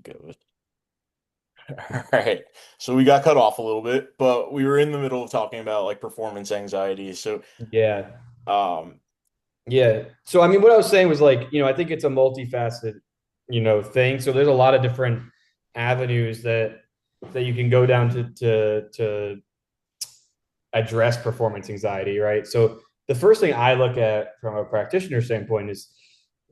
good. All right. So we got cut off a little bit, but we were in the middle of talking about like performance anxiety. So, Yeah. um, Yeah. So I mean, what I was saying was like, I think it's a multifaceted, thing. So there's a lot of different avenues that you can go down to address performance anxiety, right? So the first thing I look at from a practitioner standpoint is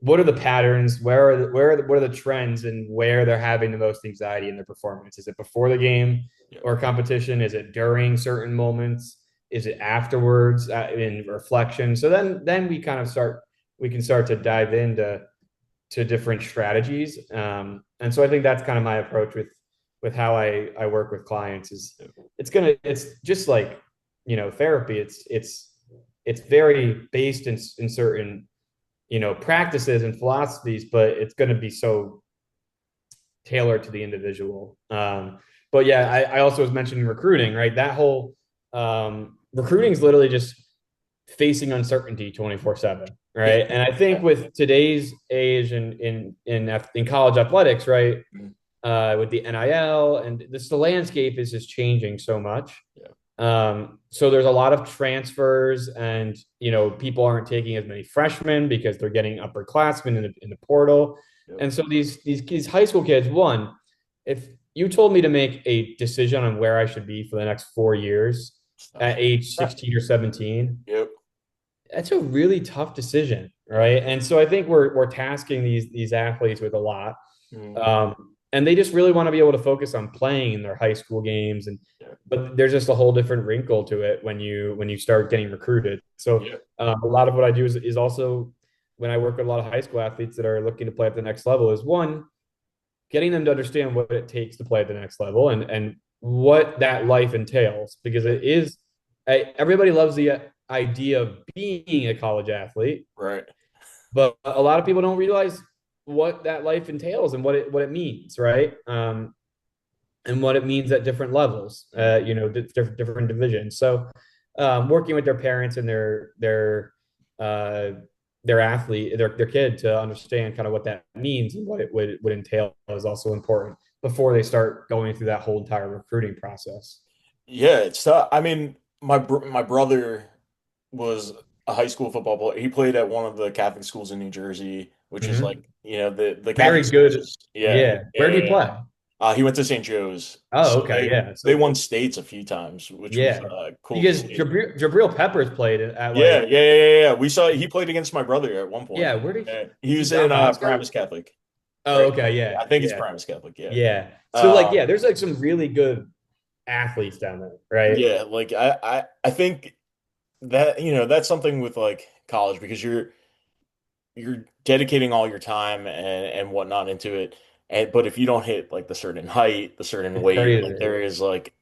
what are the patterns, what are the trends and where they're having the most anxiety in their performance? Is it before the game yeah, or competition? Is it during certain moments? Is it afterwards in reflection? So then we can start to dive into different strategies. And so I think that's kind of my approach with how I work with clients is it's just like therapy. It's very based in certain practices and philosophies, but it's going to be so tailored to the individual. But yeah, I also was mentioning recruiting, right? That whole recruiting is literally just facing uncertainty 24/7, yeah, right? And I think with today's age in college athletics, right, mm, with the NIL and this, the landscape is just changing so much. yeah, So there's a lot of transfers, and people aren't taking as many freshmen because they're getting upperclassmen in the portal. yeah. And so these high school kids, one, if you told me to make a decision on where I should be for the next 4 years at age 16 or 17, Yep. that's a really tough decision, right? And so I think we're tasking these athletes with a lot, Mm, and they just really want to be able to focus on playing in their high school games. And yeah, but there's just a whole different wrinkle to it when you start getting recruited. So yeah, a lot of what I do is also when I work with a lot of high school athletes that are looking to play at the next level is one, getting them to understand what it takes to play at the next level and what that life entails, because yeah. it is everybody loves the idea of being a college athlete, Right. but a lot of people don't realize what that life entails and what it means, right? And what it means at different levels, Mm. different divisions. So, working with their parents and uh, their athlete, their kid to understand kind of what that means and what it would entail is also important before they start going through that whole entire recruiting process. Yeah, I mean, my brother was a high school football player. He played at one of the Catholic schools in New Jersey, which is like, Mm-hmm. the Very Catholic schools good. is yeah, Yeah. yeah, Where yeah, did he yeah. play? He went to St. Joe's, Oh, so okay. Yeah. they So won states a few times, which was yeah, cool to because see. Jabril Peppers played at Yeah, like, yeah, yeah, yeah, yeah. We saw he played against my brother at one point. yeah, where did Yeah. He he was Don in Bosco? Paramus Catholic, Oh, right? okay. Yeah. I think it's Yeah. Paramus Catholic. Yeah. Yeah. So like, Um, yeah, there's like some really good athletes down there, right? yeah, like I think that that's something with like college because you're dedicating all your time and whatnot into it. And but if you don't hit like the certain height, the certain It's weight, like crazy. there is like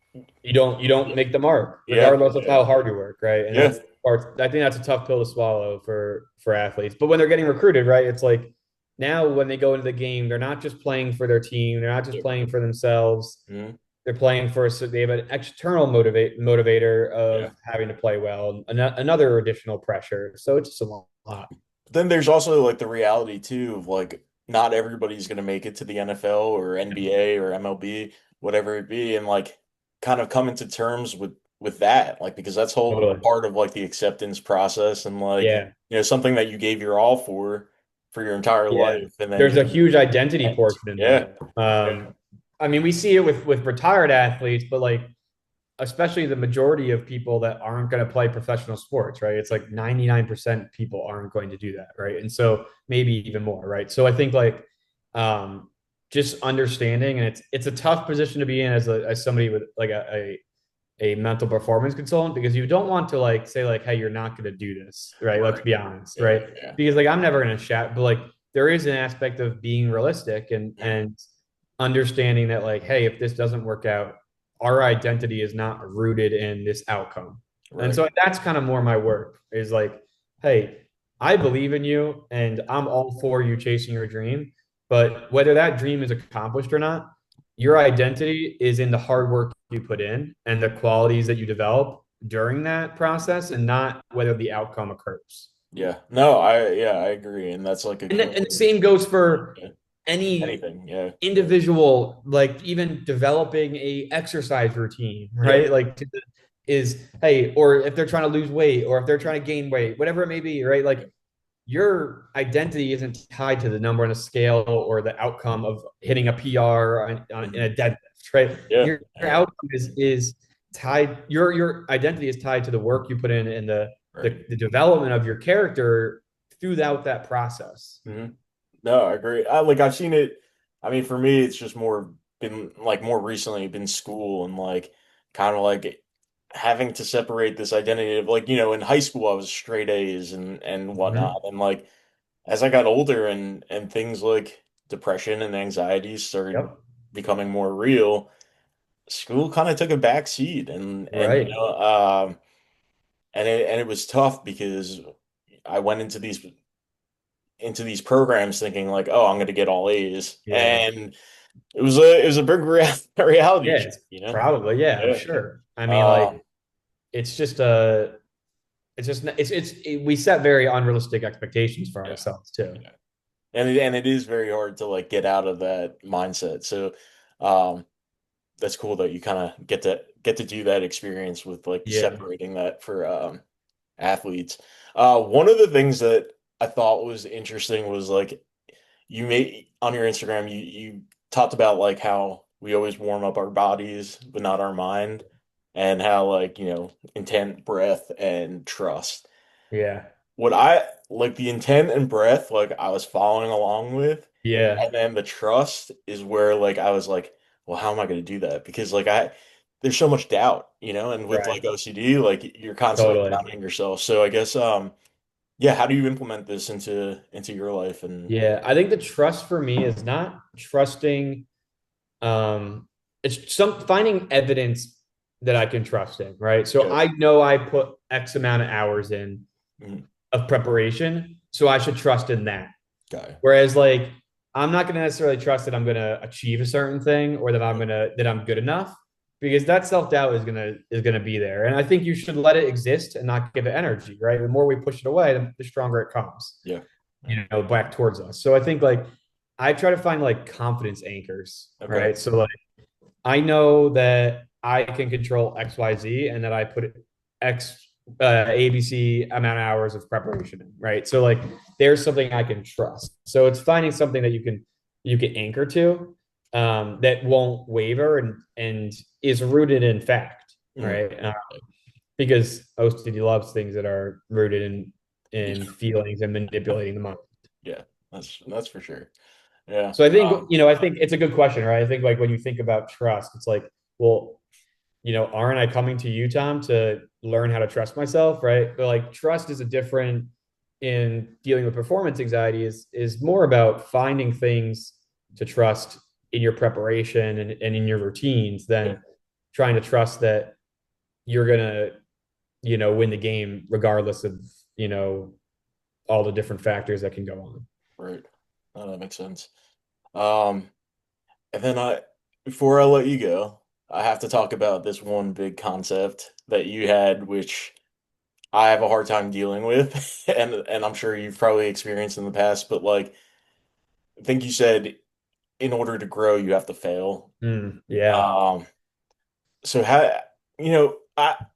You don't make the mark, yeah, regardless of yeah, how hard you work, right? And yeah, that's part. I think that's a tough pill to swallow for athletes. But when they're getting recruited, right, it's like now when they go into the game, they're not just playing for their team, they're not just yeah, playing for themselves. mhm, They're playing for so they have an external motivator yeah. of having to play well, another additional pressure. So it's just a lot. Then there's also like the reality too of like not everybody's gonna make it to the NFL or NBA or MLB, whatever it be, and like kind of coming to terms with that, like because that's whole Totally. part of like the acceptance process and like Yeah. something that you gave your all for your entire Yeah. life, and then There's a huge identity portion in yeah, there. yeah, I mean, we see it with retired athletes, but like especially the majority of people that aren't going to play professional sports, right? It's like 99% people aren't going to do that, right? And so maybe even more, right? So I think like um just understanding, and it's a tough position to be in as somebody with like a mental performance consultant, because you don't want to like say like, hey, you're not going to do this, right? Let's right, be honest, yeah, right? yeah, Because like I'm never going to shout, but like there is an aspect of being realistic mm, and understanding that like, hey, if this doesn't work out, our identity is not rooted in this outcome. And right, so that's kind of more my work is like, hey, I believe in you and I'm all for you chasing your dream, but whether that dream is accomplished or not, your identity is in the hard work you put in and the qualities that you develop during that process, and not whether the outcome occurs. yeah. No, I agree, and that's like a And good the way. same goes for Yeah, any anything. Yeah. individual, like even developing a exercise routine, Yep. right? Like is, hey, or if they're trying to lose weight or if they're trying to gain weight, whatever it may be, right? Like your identity isn't tied to the number on a scale or the outcome of hitting a PR in Mhm. a deadlift, right? Yeah. Your Yeah. outcome is tied. Your identity is tied to the work you put in and Right. the development of your character throughout that process. Hmm. No, I agree. I've seen it. I mean, for me, it's just more recently been school and like kind of like having to separate this identity of like, in high school I was straight A's and whatnot. Mm-hmm. And like as I got older and things like depression and anxiety started Yep. becoming more real, school kind of took a back seat and Right. it was tough because I went into these programs thinking like, oh, I'm going to get all A's, Yeah. and it was a big reality Yeah. check, It's probably, yeah, I'm Yeah. sure. I mean, Um, like, it's just it's just we set very unrealistic expectations for yeah, ourselves too. yeah, and it is very hard to like get out of that mindset. So, um, that's cool that you kind of get to do that experience with like Yeah. separating that for athletes. One of the things that I thought was interesting was like you made on your Instagram, you talked about like how we always warm up our bodies, but not our mind, and how like, intent, breath, and trust. Yeah. What I like the intent and breath, like I was following along with, Yeah. and then the trust is where like I was like, well, how am I going to do that? Because like there's so much doubt, and with Right. like OCD, like you're constantly Totally. doubting yourself. So I guess yeah, how do you implement this into your life and Yeah. I think the trust for me is not trusting, um, it's some finding evidence that I can trust in, right? So yeah, I know I put X amount of hours in mhm, of preparation, so I should trust in that. guy. Whereas like I'm not going to necessarily trust that I'm going to achieve a certain thing or that I'm good enough because that self-doubt is going to be there. And I think you should let it exist and not give it energy, right? The more we push it away, the stronger it comes, Yeah. Yeah. back towards us. So I think like I try to find like confidence anchors, Okay. right? So like I know that I can control XYZ and that I put X ABC amount of hours of preparation in, right? So like there's something I can trust. So it's finding something that you can anchor to, that won't waver and is rooted in fact, Mhm. right? Because OCD loves things that are rooted in Yeah. feelings and manipulating the mind. Yeah. That's for sure. Yeah. So I think it's a good question, right? I think like when you think about trust, it's like, well, aren't I coming to you, Tom, to learn how to trust myself, right? But like trust is a different in dealing with performance anxiety is more about finding things to trust in your preparation and in your routines Yeah. than trying to trust that you're gonna, win the game regardless of, you know, all the different factors that can go on. Right. No, that makes sense. Um, and then before I let you go, I have to talk about this one big concept that you had, which I have a hard time dealing with, and I'm sure you've probably experienced in the past, but like I think you said in order to grow, you have to fail. Yeah. Um, so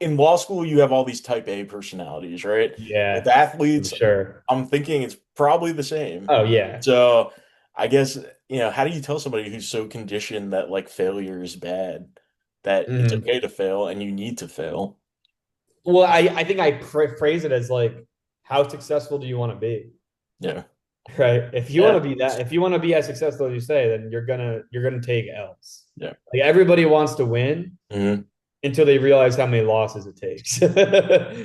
in law school you have all these type A personalities, right? With Yeah. I'm athletes, sure. I'm thinking it's probably the same. Oh yeah. So I guess, how do you tell somebody who's so conditioned that like failure is bad, that it's Mhm. okay to fail and you need to fail? Well, I think I phrase it as like, how successful do you want to be? Yeah. Right. If you want Yeah. to be that, if you want to be as successful as you say, then you're gonna take L's. Yeah. Like everybody wants to win Hmm. until they realize how many losses it takes.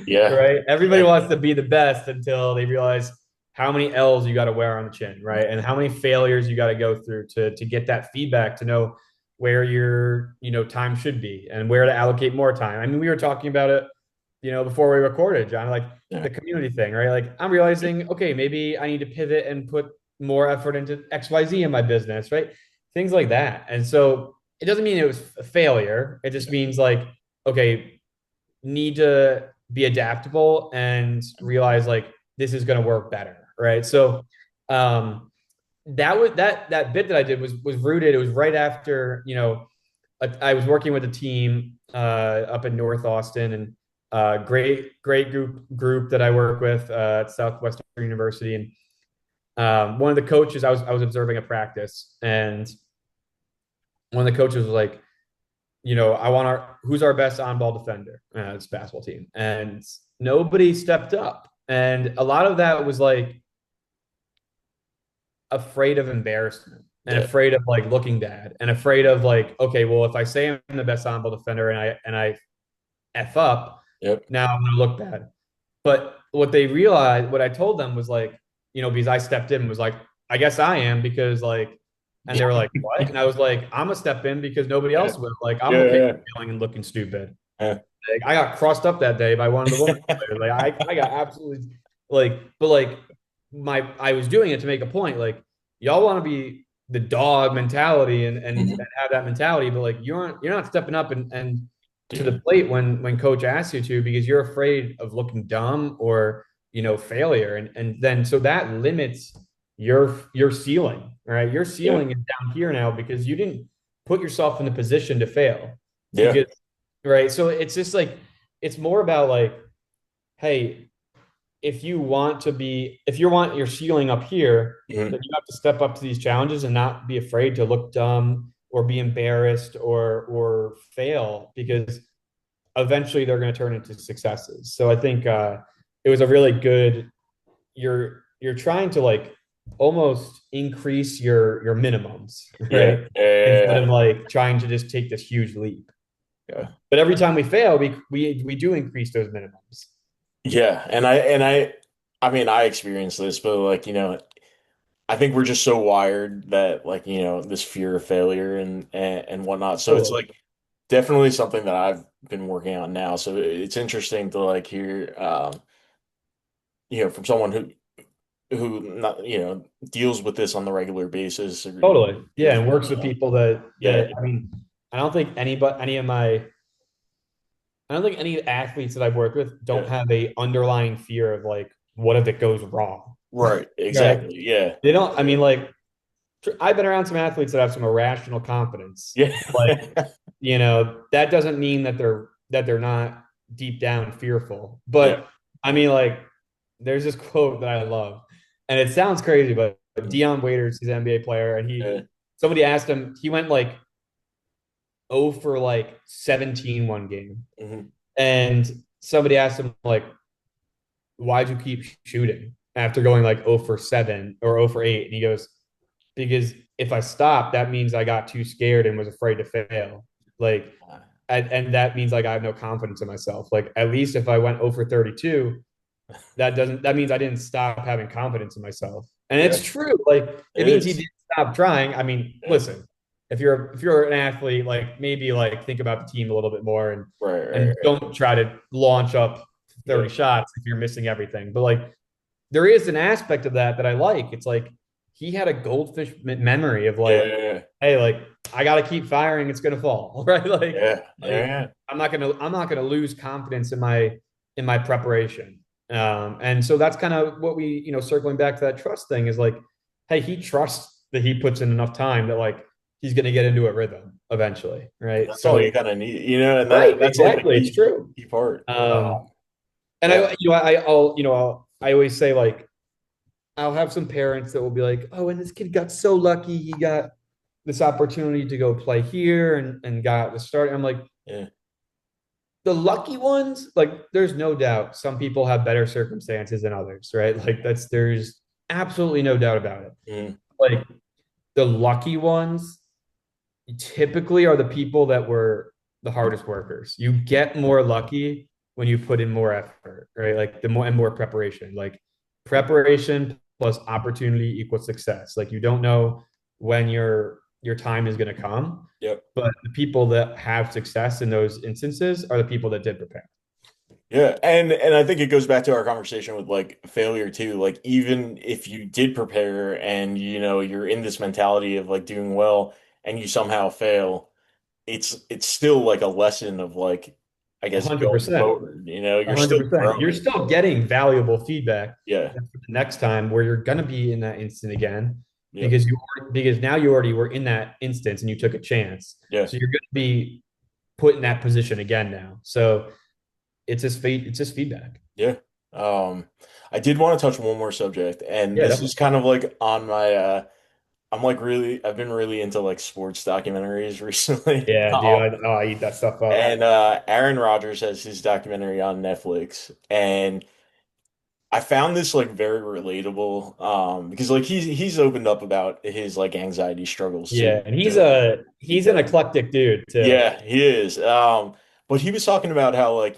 Yeah. Right? Everybody Yeah. wants to be the best until they realize how many L's you got to wear on the chin, right? And how many failures you got to go through to get that feedback to know where your, time should be and where to allocate more time. I mean, we were talking about it, before we recorded, John, like Yeah. the community thing, right? Like I'm realizing, okay, maybe I need to pivot and put more effort into XYZ in my business, right? Things like that. And so it doesn't mean it was a failure. It just means like, okay, need to be adaptable and realize like this is going to work better, right? So, um, that bit that I did was rooted. It was right after, I was working with a team up in North Austin, and great group that I work with at Southwestern University. And one of the coaches, I was observing a practice, and one of the coaches was like, I want who's our best on ball defender? It's a basketball team, and nobody stepped up, and a lot of that was like afraid of embarrassment and Yeah. afraid of like looking bad and afraid of like, okay, well, if I say I'm the best on ball defender and I f up, Yep. now I'm gonna look bad. But what I told them was like, because I stepped in and was like, I guess I am because like, and they were like, what? And I was like, I'm gonna step in because nobody Yeah. else will. Like, I'm Yeah. okay Yeah. with feeling and looking stupid. Yeah. Like, I got crossed up that day by one of the women players. Like I got absolutely like, but like I was doing it to make a point. Like y'all want to be the dog mentality and Mhm. have that mentality, but like you're not stepping up and to the Dude. plate when coach asks you to because you're afraid of looking dumb or failure and then so that limits your ceiling, right? Your Yeah. ceiling is down here now because you didn't put yourself in the position to fail Yeah. because right. So it's just like it's more about like, hey, if you want your ceiling up here, Mhm. then you have to step up to these challenges and not be afraid to look dumb or be embarrassed or fail because eventually they're going to turn into successes. So I think it was a really good. You're trying to like almost increase your minimums, Yeah. right? Instead Yeah. of like trying to just take this huge leap. Yeah. But every time we fail, we do increase those minimums. Yeah. I mean, I experienced this, but like, I think we're just so wired that like, this fear of failure and whatnot. So it's Totally. like definitely something that I've been working on now. So it's interesting to like hear, from someone who not, deals with this on the regular basis or Totally. Yeah, deals and with, works with people that yeah, I mean, I don't think I don't think any athletes that I've worked with don't yeah, have a underlying fear of like what if it goes wrong, right, right? exactly, yeah, They don't. I mean, like I've been around some athletes that have some irrational confidence. yeah, Like, that doesn't mean that they're not deep down fearful. yeah, But I mean, like, there's this quote that I love, and it sounds crazy, but Dion Waiters, he's an NBA player, and yeah, somebody asked him, he went like 0 for like 17 one game. mhm, And somebody asked him, like, why'd you keep shooting after going like 0 for 7 or 0 for 8? And he goes, because if I stop, that means I got too scared and was afraid to fail. Like, and that means like I have no confidence in myself. Like, at least if I went 0 for 32, that means I didn't stop having confidence in myself. And yeah, it's true. Like, it it means he is, didn't stop trying. I mean, yeah, listen, if you're an athlete, like maybe like think about the team a little bit more right, and right, right, don't try to launch up yeah, 30 shots if you're missing everything. But like there is an aspect of that I like. It's like he had a goldfish memory of yeah, like, yeah, hey, like I got to keep firing. It's gonna fall, right? yeah, Like yeah, I'm not gonna lose confidence in my preparation. And so that's kind of what we, circling back to that trust thing is like, hey, he trusts that he puts in enough time that like he's gonna get into a rhythm eventually, right? that's all you So kind of need, and right, that's like the exactly, it's true. key part. And Yeah, I always say like I'll have some parents that will be like, oh, and this kid got so lucky. He got this opportunity to go play here and got the start. I'm like, yeah, the lucky ones, like, there's no doubt some people have better circumstances than others, right? Like, there's absolutely no doubt about it. mhm, Like, the lucky ones typically are the people that were the hardest workers. You get more lucky when you put in more effort, right? Like the more and more preparation. Like preparation plus opportunity equals success. Like you don't know when your time is going to come, yep. but the people that have success in those instances are the people that did prepare. Yeah, and I think it goes back to our conversation with like failure too. Like even if you did prepare and you're in this mentality of like doing well and you somehow fail, it's still like a lesson of like I A guess hundred going percent. forward. A You're hundred still percent. You're growing. still getting valuable feedback Yeah. for the next time where you're gonna be in that instant again. Yep. because now you already were in that instance and you took a chance. Yeah. So you're going to be put in that position again now. So it's just feedback. Yeah. Um, I did want to touch one more subject, and Yeah, this is definitely. kind of like on my I'm like really I've been really into like sports documentaries recently. Yeah, dude. I eat that stuff up. And Aaron Rodgers has his documentary on Netflix, and I found this like very relatable because like he's opened up about his like anxiety struggles Yeah, too. and To he he's an does. eclectic dude too. Yeah, he is. But he was talking about how like,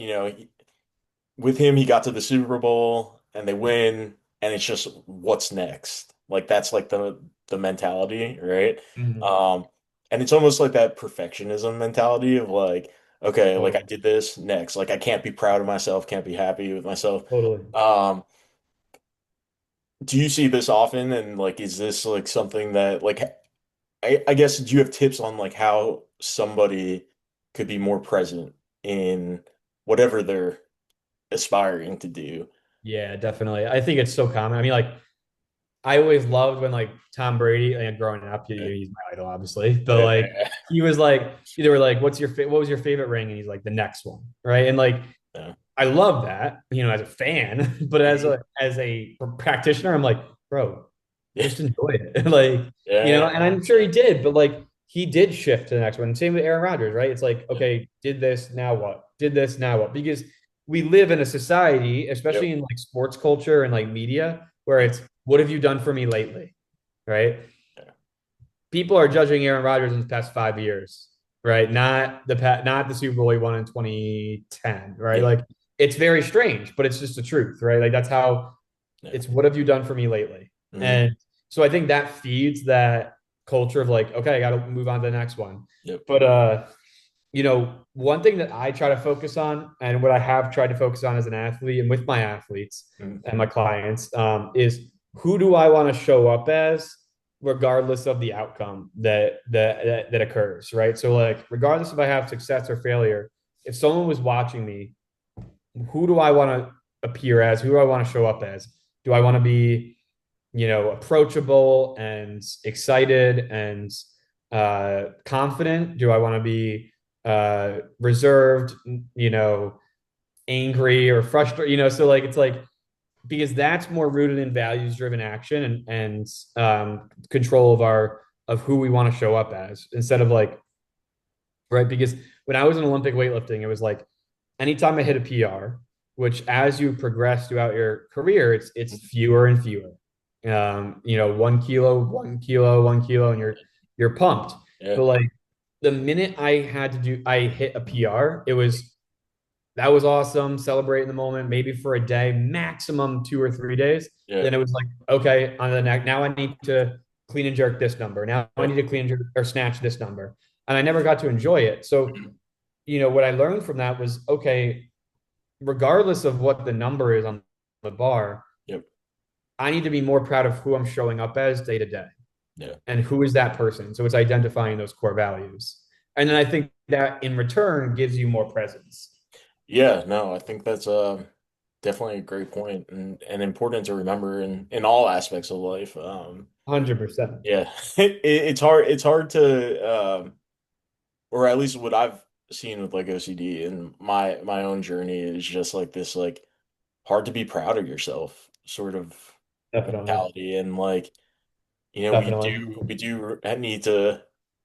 with him, he got to the Super Bowl and they win, and it's just what's next. Like that's like the mentality, right? Mhm. Um, and it's almost like that perfectionism mentality of like, okay, like I Totally. did this next. Like I can't be proud of myself, can't be happy with myself. Totally. Um, do you see this often? And like, is this like something that like I guess do you have tips on like how somebody could be more present in whatever they're aspiring to do? Yeah, definitely. I think it's so common. I mean, like I always loved when like Tom Brady, and growing up, Yeah. he's my idol, obviously. But like Yeah. he was like, they were like, what was your favorite ring? And he's like, the next one, right? And like Yeah. I love that, as a fan, but Mhm. as a practitioner, I'm like, bro, Yeah. just enjoy it. Like, Yeah. and I'm sure he did, but like he did shift to the next one. Same with Aaron Rodgers, right? It's like, Yeah. okay, did this, now what? Did this, now what? Because we live in a society, Yep. especially in like sports culture and like media, where Yeah. it's what have you done for me lately? Right? Yeah. People are judging Aaron Rodgers in the past 5 years, right? Not the Super Bowl he won in 2010, right? Yeah. Like it's very strange, but it's just the truth, right? Like that's how Yeah. it's what have you done for me lately? Mhm. And so I think that feeds that culture of like, okay, I got to move on to the next one. Yep. But one thing that I try to focus on and what I have tried to focus on as an athlete and with my athletes Mhm. and my clients is who do I want to show up as regardless of the outcome that occurs, right? So like regardless if I have success or failure, if someone was watching me, who do I want to appear as? Who do I want to show up as? Do I want to be, approachable and excited and confident? Do I want to be reserved, angry or frustrated? So like it's like because that's more rooted in values driven action and control of who we want to show up as instead of like right? Because when I was in Olympic weightlifting, it was like anytime I hit a PR, which as you progress throughout your career, it's fewer and fewer. 1 kilo, 1 kilo, 1 kilo, and you're pumped. Yeah. But like the minute I hit a PR, that was awesome. Celebrate in the moment, maybe for a day, maximum 2 or 3 days. Yeah. Then it was like, okay, on the next, now I need to clean and jerk this number. Now I need Yep. to clean and jerk or snatch this number. And I never got to enjoy it. So, Mhm. what I learned from that was, okay, regardless of what the number is on the bar, Yep. I need to be more proud of who I'm showing up as day to day Yeah. and who is that person. So it's identifying those core values. And then I think that in return gives you more presence. Yeah. No, I think that's definitely a great point and important to remember in all aspects of life. 100%. Yeah. It's hard to or at least what I've seen with like OCD and my own journey is just like this like hard to be proud of yourself sort of Definitely. mentality, and like we Definitely. do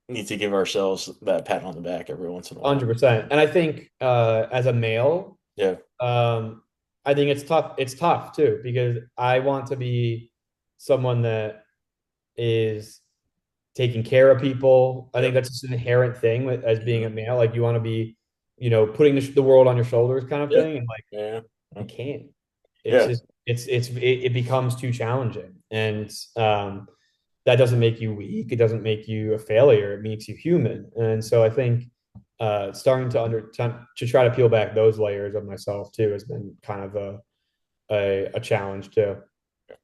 need to give ourselves that pat on the back every once in a while. 100%. And I think as a male, Yeah. um, I think it's tough. It's tough too, because I want to be someone that is taking care of people. I think Yep. that's just an inherent thing as being Mhm. a male. Like you want to be, putting the world on your shoulders kind of Yeah. thing. And like Yeah. you can't. It's Yeah. just it becomes too challenging. And that doesn't make you weak. It doesn't make you a failure. It makes you human. And so I think starting to try to peel back those layers of myself too has been kind of a challenge too.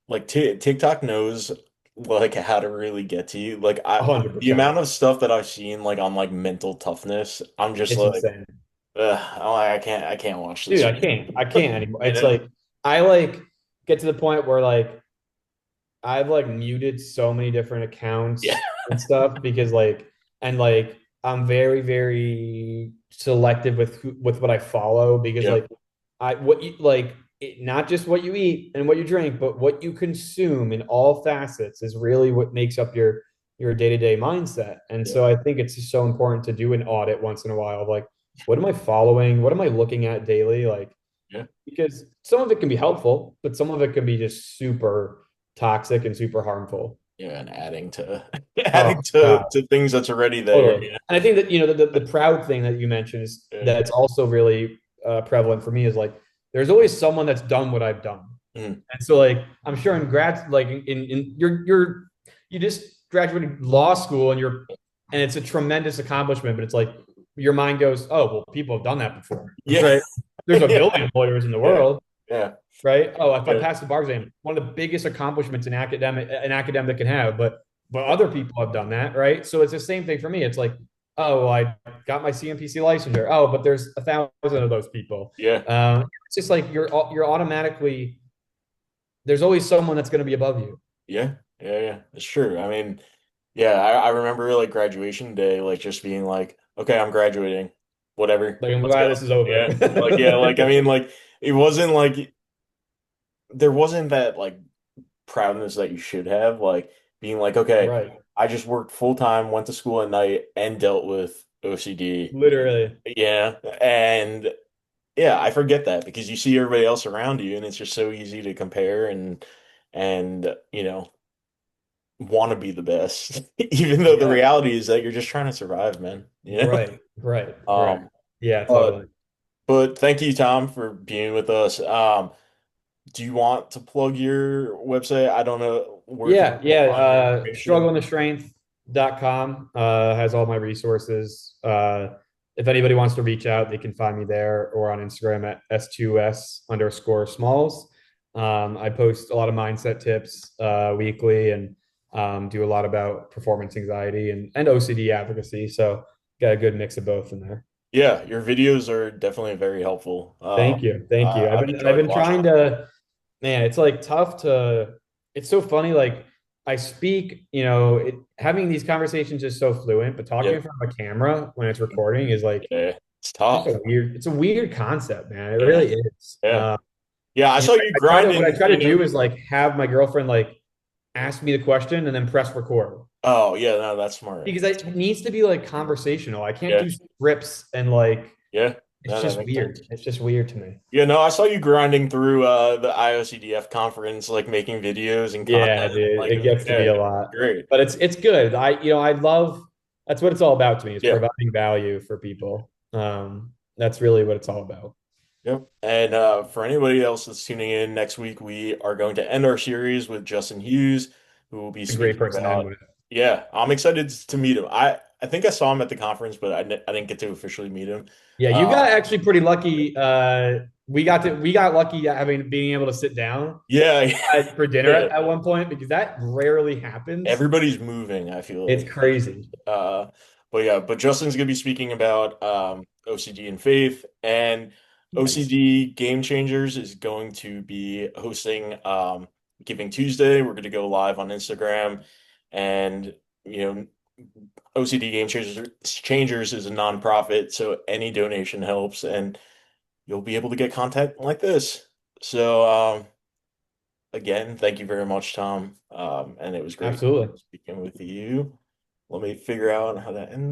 Like TikTok knows like how to really get to you. Like A I hundred the percent. amount of stuff that I've seen like on like mental toughness, I'm just It's like, insane. I'm like, I can't watch Dude, this. I can't anymore. You It's know? like I like get to the point where like I've like muted so many different Yeah. accounts and stuff because like and like I'm very very selective with with what I follow because Yep. like I what you like not just what you eat and what you drink, but what you consume in all facets is really what makes up your day-to-day mindset. And Yep. so I think it's just so important to do an audit once in a while of like, what am I following? What am I looking at daily? Like, Yeah. because some of it can be helpful, but some of it can be just super toxic and super harmful. Yeah. And adding to Oh adding God, to things that's already there. totally. And I think that the proud thing that you mentioned is Yeah. that's also really prevalent for me is like there's always someone that's done what I've done. Mhm. And so like I'm sure in grad like in you just graduated law school and it's a tremendous accomplishment, but it's like your mind goes, oh well, people have done that before, Yeah. right? There's a Yeah. billion lawyers in the Yeah. world, Yeah. right? Oh, if I Yeah. pass the bar exam, one of the biggest accomplishments an academic can have, but other people have done that, right? So it's the same thing for me. It's like, oh, well, I got my CMPC licensure. Oh, but there's 1,000 of those people. Yeah. It's just like you're automatically there's always someone that's going to be above you. Yeah. Yeah. Yeah. It's true. I mean, yeah, I remember like graduation day, like just being like, okay, I'm graduating. Whatever. Like I'm Let's go. glad this is over. Yeah. Like, yeah, like I mean, like it wasn't like there wasn't that like proudness that you should have, like being like, okay, Right. I just worked full time, went to school at night, and dealt with OCD. Literally. Yeah. And yeah, I forget that because you see everybody else around you and it's just so easy to compare and want to be the best. Even though the Yeah. reality is that you're just trying to survive, man. Right. Right. Right. Um, Yeah, but totally. but thank you, Tom, for being with us. Do you want to plug your website? I don't know where Yeah, people yeah. find your information. Strugglingthestrength.com has all my resources. If anybody wants to reach out, they can find me there or on Instagram at S2S_Smalls. I post a lot of mindset tips weekly and do a lot about performance anxiety and OCD advocacy. So got a good mix of both in there. Yeah, your videos are definitely very helpful. Thank you. Thank you. I've I've enjoyed been watching trying them. to man, it's like tough to it's so funny like I speak, having these conversations is so fluent, but talking Yeah, in front of a camera when it's recording is like yeah, it's just tough. it's a weird concept, man. It Yeah, really is. yeah, yeah. I saw you What I grinding. try to do is like have my girlfriend like ask me the question and then press record Oh, yeah, no, that's smart. because it needs to be like conversational. I can't Yeah, do scripts and like yeah, it's no, that just makes weird. sense. It's just weird to me. Yeah, no, I saw you grinding through the IOCDF conference, like making videos and Yeah, content. dude, Like, it gets to be yeah, a lot, great. but it's good. I love that's what it's all about to me is Yeah, providing value for people. That's really what it's all about. yep. And for anybody else that's tuning in next week, we are going to end our series with Justin Hughes, who will be A great speaking person to end about. with. Yeah, I'm excited to meet him. I think I saw him at the conference, but I didn't get to officially meet him. Yeah, you Uh, got actually pretty lucky. We got lucky having being able to sit down yeah, for dinner yeah. at one point because that rarely happens. Everybody's moving, I feel It's like. crazy. Uh, but yeah, but Justin's gonna be speaking about OCD and faith, and Nice. OCD Game Changers is going to be hosting Giving Tuesday. We're gonna go live on Instagram, and you know, OCD Game Changers is a nonprofit, so any donation helps, and you'll be able to get content like this. So again, thank you very much, Tom. And it was great Absolutely. speaking with you. Let me figure out how that ends.